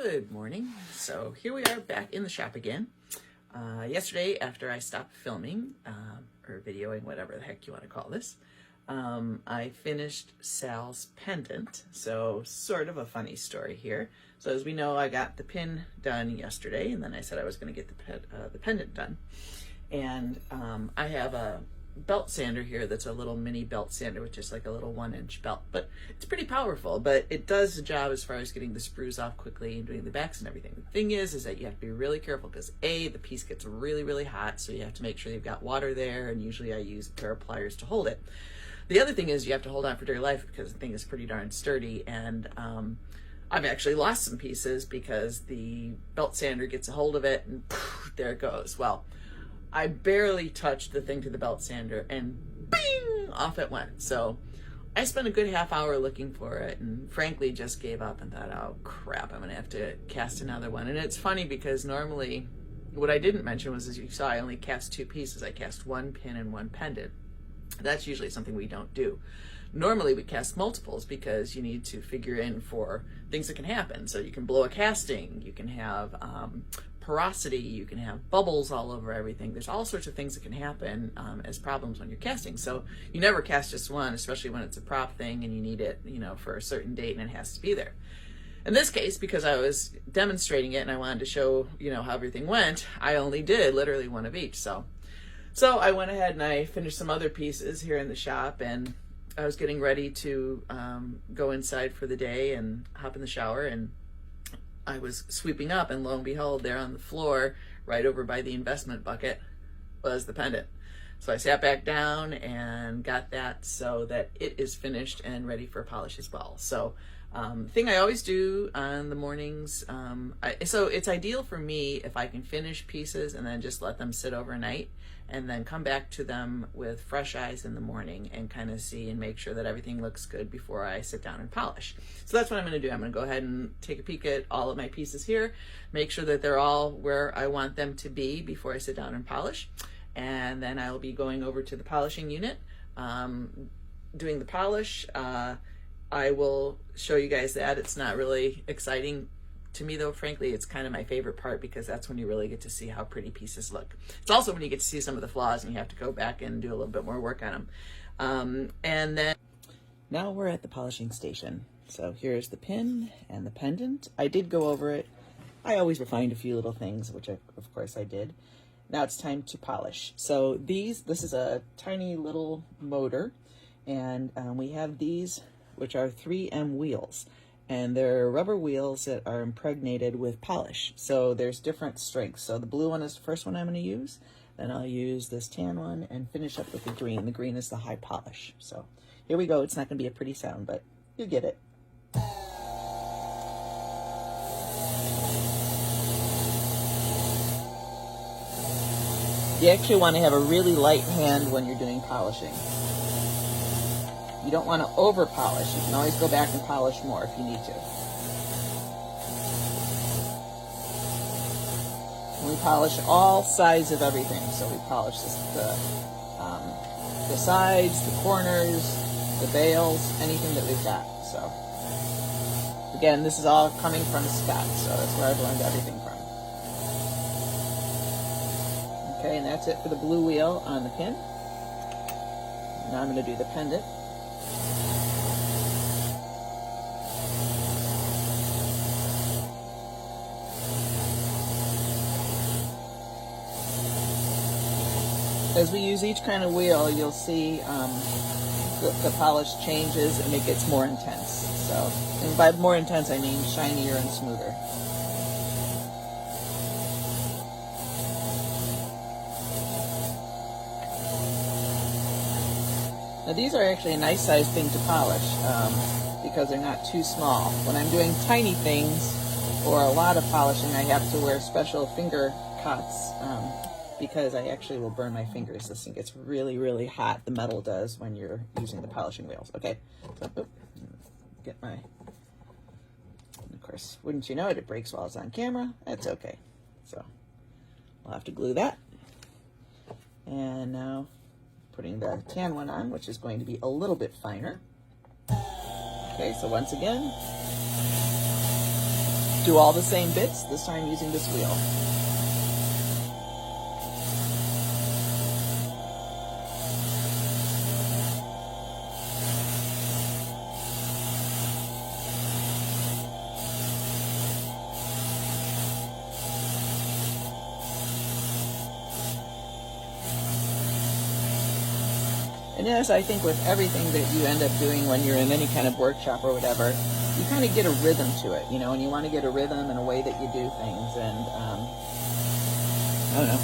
Good morning. So here we are back in the shop again. Yesterday, after I stopped filming, or videoing, whatever the heck you want to call this, I finished Sal's pendant. So sort of a funny story here. So as we know, I got the pin done yesterday, and then I said I was going to get the pendant done. And I have a belt sander here that's a little mini belt sander with just like a little 1-inch belt, but it's pretty powerful, but it does the job as far as getting the sprues off quickly and doing the backs and everything. The thing is that you have to be really careful because the piece gets really hot, so you have to make sure you've got water there, and usually I use a pair of pliers to hold it. The other thing is you have to hold on for dear life because the thing is pretty darn sturdy, and I've actually lost some pieces because the belt sander gets a hold of it and poof, there it goes. Well, I barely touched the thing to the belt sander and bing, off it went. So I spent a good half hour looking for it and frankly just gave up and thought, oh crap, I'm gonna have to cast another one. And it's funny because normally what I didn't mention was, as you saw, I only cast 2 pieces. I cast 1 pin and 1 pendant. That's usually something we don't do. Normally we cast multiples because you need to figure in for things that can happen. So you can blow a casting, you can have porosity, you can have bubbles all over everything. There's all sorts of things that can happen as problems when you're casting. So you never cast just one, especially when it's a prop thing and you need it, for a certain date and it has to be there. In this case, because I was demonstrating it and I wanted to show, how everything went, I only did literally 1 of each. So I went ahead and I finished some other pieces here in the shop, and I was getting ready to go inside for the day and hop in the shower, and I was sweeping up, and lo and behold, there on the floor, right over by the investment bucket, was the pendant. So I sat back down and got that so that it is finished and ready for polish as well. So the thing I always do on the mornings, so it's ideal for me if I can finish pieces and then just let them sit overnight and then come back to them with fresh eyes in the morning and kind of see and make sure that everything looks good before I sit down and polish. So that's what I'm going to do. I'm going to go ahead and take a peek at all of my pieces here, make sure that they're all where I want them to be before I sit down and polish. And then I'll be going over to the polishing unit, doing the polish. I will show you guys that. It's not really exciting to me, though, frankly. It's kind of my favorite part because that's when you really get to see how pretty pieces look. It's also when you get to see some of the flaws and you have to go back and do a little bit more work on them. And then now we're at the polishing station. So here's the pin and the pendant. I did go over it. I always refined a few little things, which of course I did. Now it's time to polish. So this is a tiny little motor, and we have these, which are 3M wheels. And they're rubber wheels that are impregnated with polish. So there's different strengths. So the blue one is the first one I'm going to use. Then I'll use this tan one and finish up with the green. The green is the high polish. So here we go. It's not going to be a pretty sound, but you get it. You actually want to have a really light hand when you're doing polishing. You don't want to over polish. You can always go back and polish more if you need to. And we polish all sides of everything. So we polish the sides, the corners, the bails, anything that we've got. So again, this is all coming from Scott, so that's where I've learned everything from. Okay, and that's it for the blue wheel on the pin. Now I'm going to do the pendant. As we use each kind of wheel, you'll see the polish changes and it gets more intense. So, and by more intense, I mean shinier and smoother. Now these are actually a nice size thing to polish because they're not too small. When I'm doing tiny things or a lot of polishing, I have to wear special finger cuts because I actually will burn my fingers. This thing gets really hot. The metal does when you're using the polishing wheels. Okay, so get my, and of course, wouldn't you know it, it breaks while it's on camera. That's okay. So we'll have to glue that. And now putting the tan one on, which is going to be a little bit finer. Okay, so once again, do all the same bits, this time using this wheel. And yes, I think with everything that you end up doing when you're in any kind of workshop or whatever, you kind of get a rhythm to it, you know, and you want to get a rhythm and a way that you do things, and I don't know.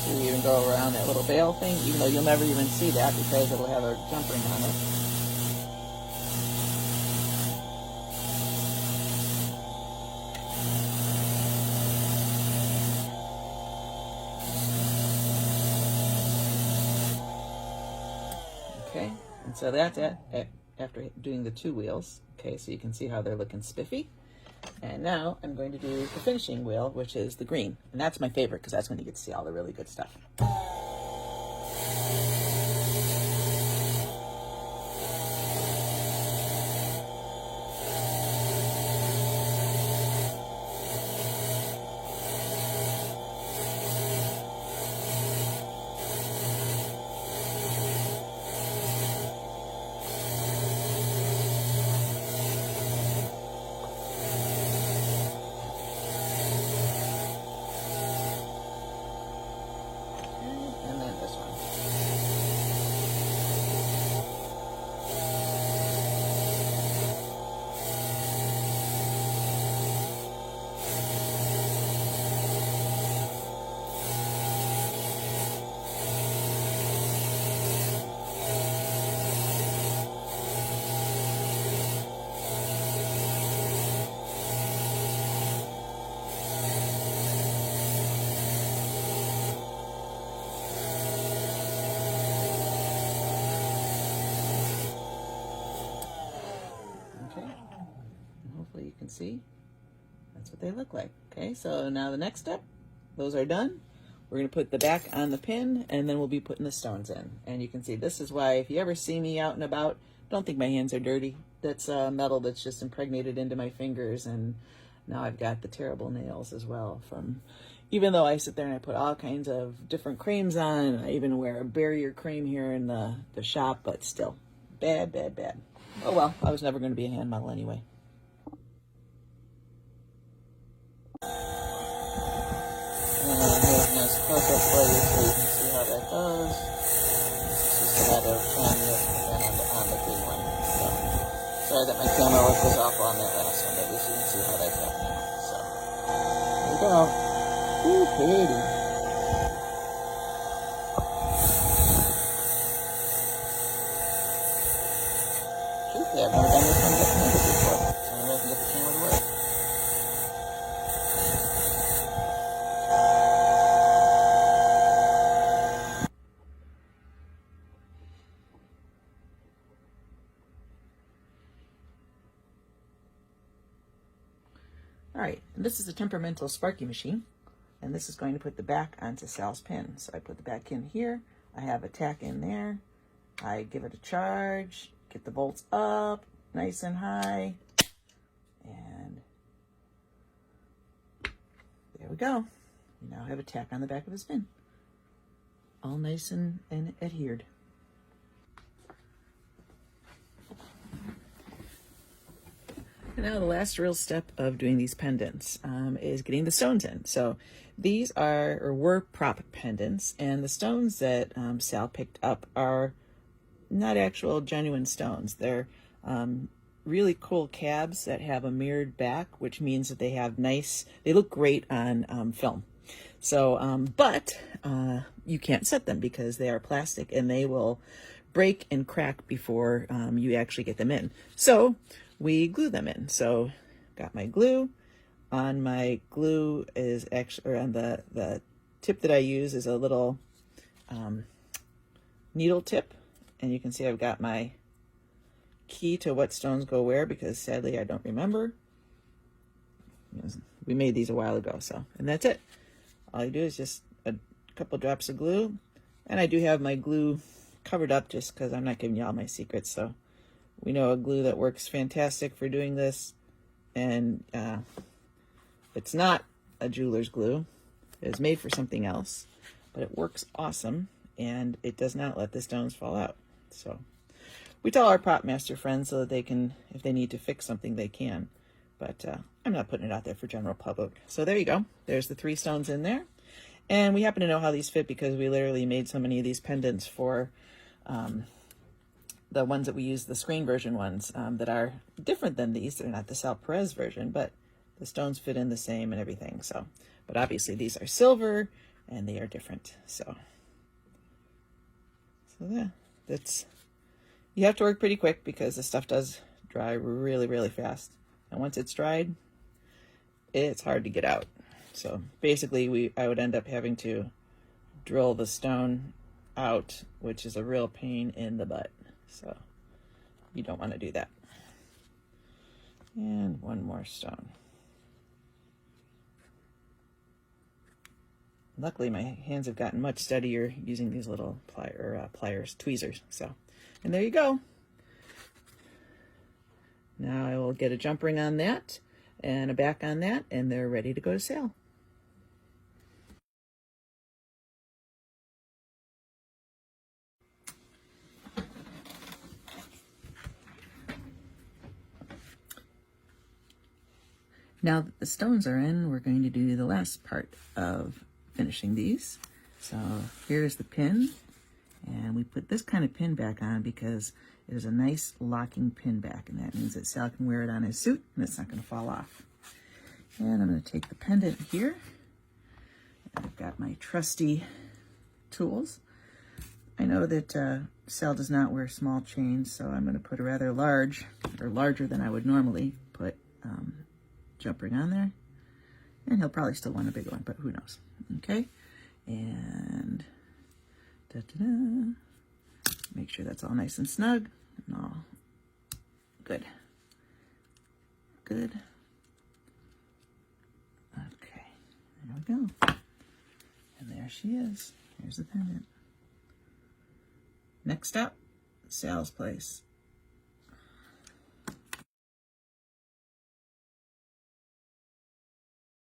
So you even go around that little bail thing, even though you'll never even see that because it'll have a jump ring on it. Okay, and so that's it after doing the two wheels. Okay, so you can see how they're looking spiffy. And now I'm going to do the finishing wheel, which is the green. And that's my favorite because that's when you get to see all the really good stuff. And then this one. Hopefully you can see. That's what they look like. Okay, so now the next step, those are done. We're going to put the back on the pin, and then we'll be putting the stones in. And you can see this is why if you ever see me out and about, don't think my hands are dirty. That's metal that's just impregnated into my fingers, and now I've got the terrible nails as well from, even though I sit there and I put all kinds of different creams on, I even wear a barrier cream here in the shop, but still, bad, bad, bad. Oh well, I was never going to be a hand model anyway. And here's a nice close-up for you so you can see how that goes. It's just a matter of trying it again on the green one. So, sorry that my camera work was awful on that last one, but at least you can see how that's happening. So, here we go. Ooh, pretty. Truthfully, I've never done this one left-handed before, so maybe I can get the camera to work. All right, and this is a temperamental sparky machine, and this is going to put the back onto Sal's pin. So I put the back in here, I have a tack in there, I give it a charge, get the bolts up nice and high, and there we go. We now have a tack on the back of his pin, all nice and adhered. And now the last real step of doing these pendants is getting the stones in. So these are, or were, prop pendants, and the stones that Sal picked up are not actual genuine stones. They're really cool cabs that have a mirrored back, which means that they have nice, they look great on film. So, but you can't set them because they are plastic and they will break and crack before you actually get them in. So we glue them in. So got my glue. On my glue is actually, or on the tip that I use is a little needle tip. And you can see I've got my key to what stones go where, because sadly I don't remember. We made these a while ago, so, and that's it. all you do is just a couple drops of glue. And I do have my glue covered up just because I'm not giving you all my secrets. So we know a glue that works fantastic for doing this. And it's not a jeweler's glue. It is made for something else. But it works awesome. And it does not let the stones fall out. So we tell our prop master friends so that they can, if they need to fix something, they can. But I'm not putting it out there for general public. So there you go. There's the 3 stones in there. And we happen to know how these fit because we literally made so many of these pendants for the ones that we use, the screen version ones, that are different than these. They're not the Sal Perez version, but the stones fit in the same and everything. So, but obviously these are silver and they are different. So yeah, you have to work pretty quick because the stuff does dry really, really fast. And once it's dried, it's hard to get out. So basically I would end up having to drill the stone out, which is a real pain in the butt. So you don't want to do that. And one more stone. Luckily my hands have gotten much steadier using these little pliers, tweezers. So, and there you go. Now I will get a jump ring on that and a back on that, and they're ready to go to sale. Now that the stones are in, we're going to do the last part of finishing these. So here's the pin, and we put this kind of pin back on because it is a nice locking pin back, and that means that Sal can wear it on his suit and it's not going to fall off. And I'm going to take the pendant here. I've got my trusty tools. I know that Sal does not wear small chains, so I'm going to put a rather large, or larger than I would normally put, jump ring on there. And he'll probably still want a big one, but who knows. Okay, and da-da-da. Make sure that's all nice and snug and all good. Good. Okay, there we go. And there she is. Here's the pendant. Next up, Sal's place.